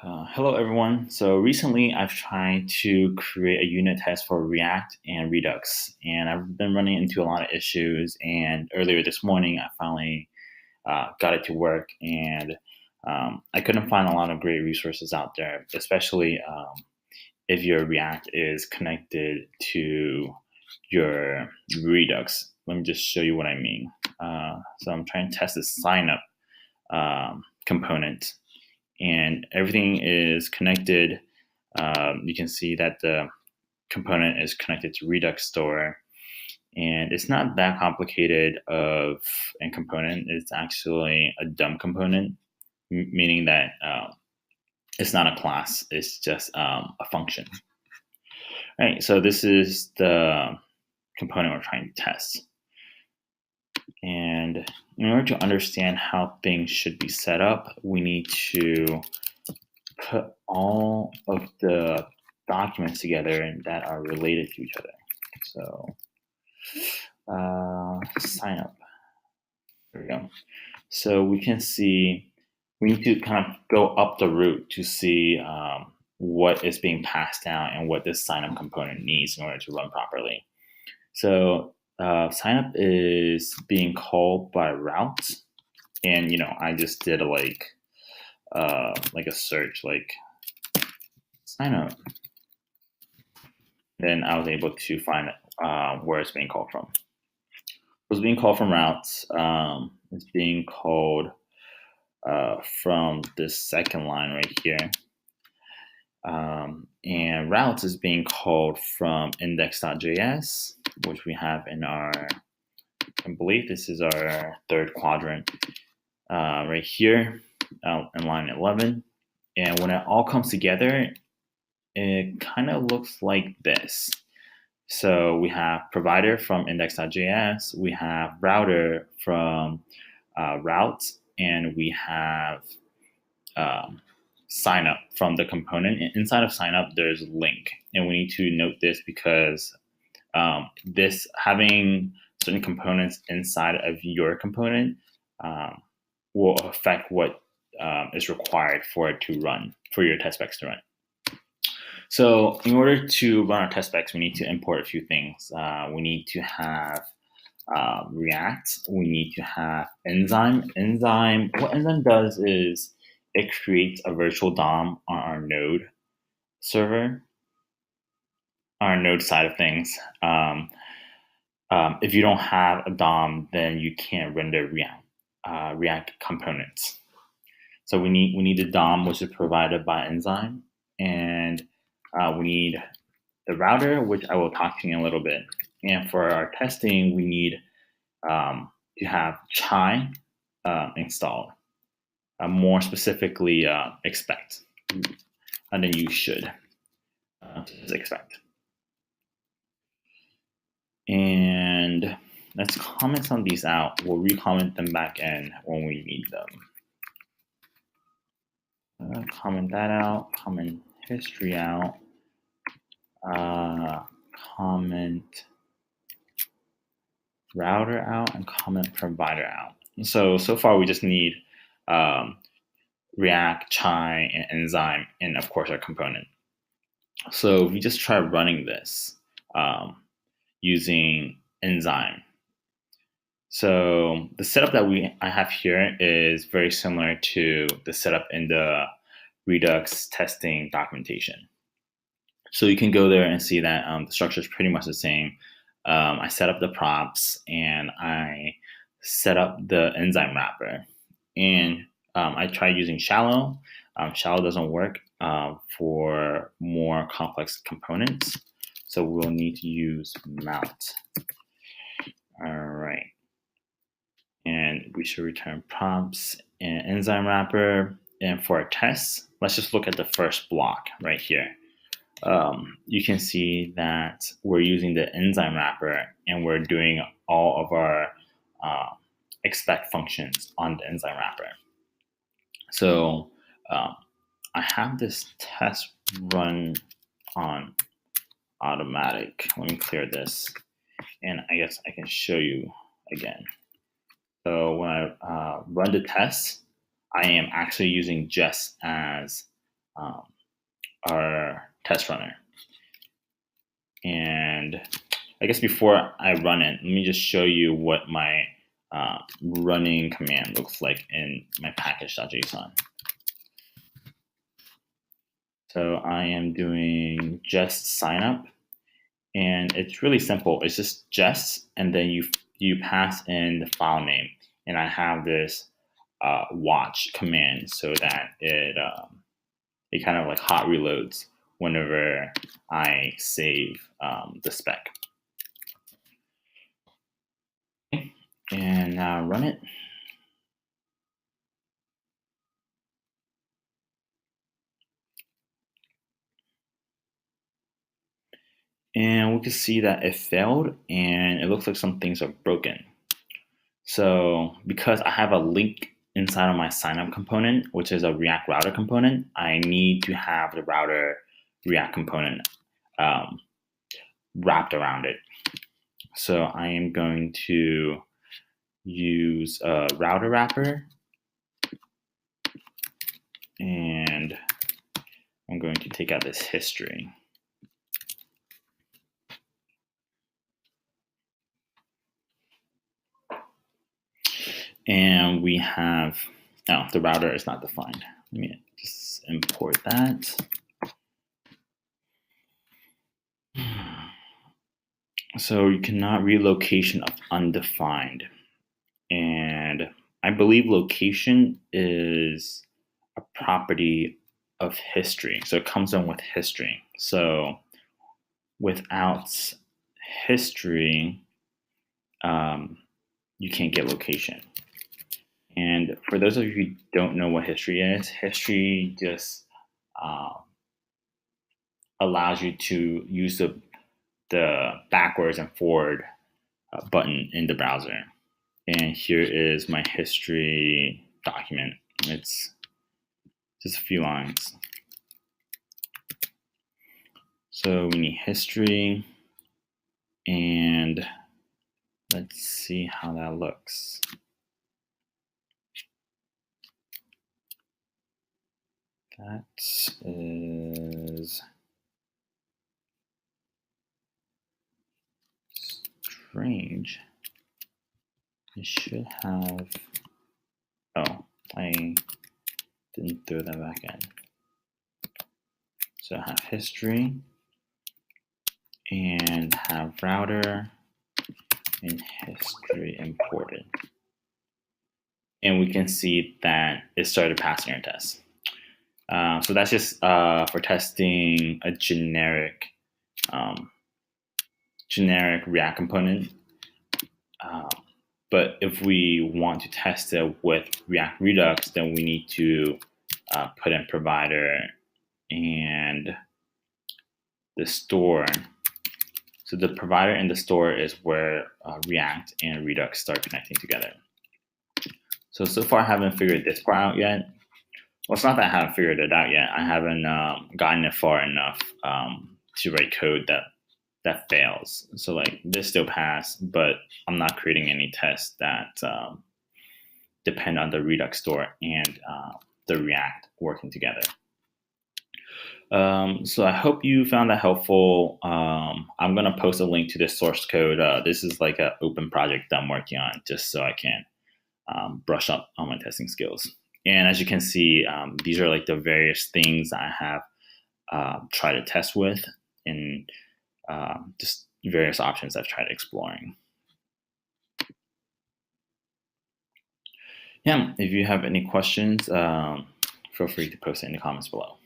Hello, everyone. So recently I've tried to create a unit test for React and Redux, and I've been running into a lot of issues. And earlier this morning, I finally got it to work, and I couldn't find a lot of great resources out there, especially if your React is connected to your Redux. Let me just show you what I mean. So I'm trying to test the sign up component, and everything is connected. You can see that the component is connected to Redux store, and it's not that complicated of a component. It's actually a dumb component, meaning that it's not a class. It's just a function. All right, so this is the component we're trying to test. And in order to understand how things should be set up, we need to put all of the documents together that are related to each other. So sign up. There we go. So we can see we need to kind of go up the root to see what is being passed down and what this sign up component needs in order to run properly. So sign up is being called by routes, and I just did like a search, like sign up. Then I was able to find where it's being called from. It's being called from routes. It's being called from this second line right here. And routes is being called from index.js, which we have in our, I believe this is our third quadrant right here in line 11. And when it all comes together, it kind of looks like this. So we have provider from index.js, we have router from routes, and we have sign up from the component. And inside of sign up, there's link. And we need to note this because this having certain components inside of your component will affect what is required for it to run, for your test specs to run. So in order to run our test specs, we need to import a few things. We need to have React. We need to have Enzyme. What Enzyme does is it creates a virtual DOM on our node server, our node side of things. If you don't have a DOM, then you can't render React components. So we need the DOM, which is provided by Enzyme, and we need the router, which I will talk to you in a little bit. And for our testing, we need to have chai installed. More specifically, expect. And then you should expect. And let's comment some of these out. We'll recomment them back in when we need them. Comment that out. Comment history out. Comment router out and comment provider out. So far we just need React, chai, and enzyme, and of course our component. So we just try running this using enzyme. So the setup that I have here is very similar to the setup in the Redux testing documentation. So you can go there and see that the structure is pretty much the same. I set up the props and I set up the enzyme wrapper. And I tried using shallow. Shallow doesn't work for more complex components. So we'll need to use mount. All right. And we should return prompts and enzyme wrapper. And for our tests, let's just look at the first block right here. You can see that we're using the enzyme wrapper and we're doing all of our expect functions on the enzyme wrapper. So I have this test run on automatic. Let me clear this, and I guess I can show you again. So when I run the test, I am actually using Jest as our test runner. And I guess before I run it, let me just show you what my running command looks like in my package.json. So I am doing just sign up, and it's really simple. It's just, and then you pass in the file name, and I have this watch command so that it kind of like hot reloads whenever I save the spec. And now run it. And we can see that it failed, and it looks like some things are broken. So because I have a link inside of my signup component, which is a React router component, I need to have the router React component wrapped around it. So I am going to use a router wrapper, and I'm going to take out this history. And we have, no, the router is not defined. Let me just import that. So you cannot read location of undefined. And I believe location is a property of history. So it comes in with history. So without history, you can't get location. And for those of you who don't know what history just allows you to use the backwards and forward button in the browser. And here is my history document. It's just a few lines. So we need history, and let's see how that looks. That is strange. It should have, oh, I didn't throw that back in. So I have history and have router and history imported. And we can see that it started passing our test. So that's just for testing a generic React component. But if we want to test it with React Redux, then we need to put in provider and the store. So the provider and the store is where React and Redux start connecting together. So far I haven't figured this part out yet. Well, it's not that I haven't figured it out yet. I haven't gotten it far enough to write code that fails. So like this still passed, but I'm not creating any tests that depend on the Redux store and the React working together. So I hope you found that helpful. I'm gonna post a link to this source code. This is like an open project that I'm working on, just so I can brush up on my testing skills. And as you can see, these are like the various things I have tried to test with, and just various options I've tried exploring. Yeah, if you have any questions, feel free to post it in the comments below.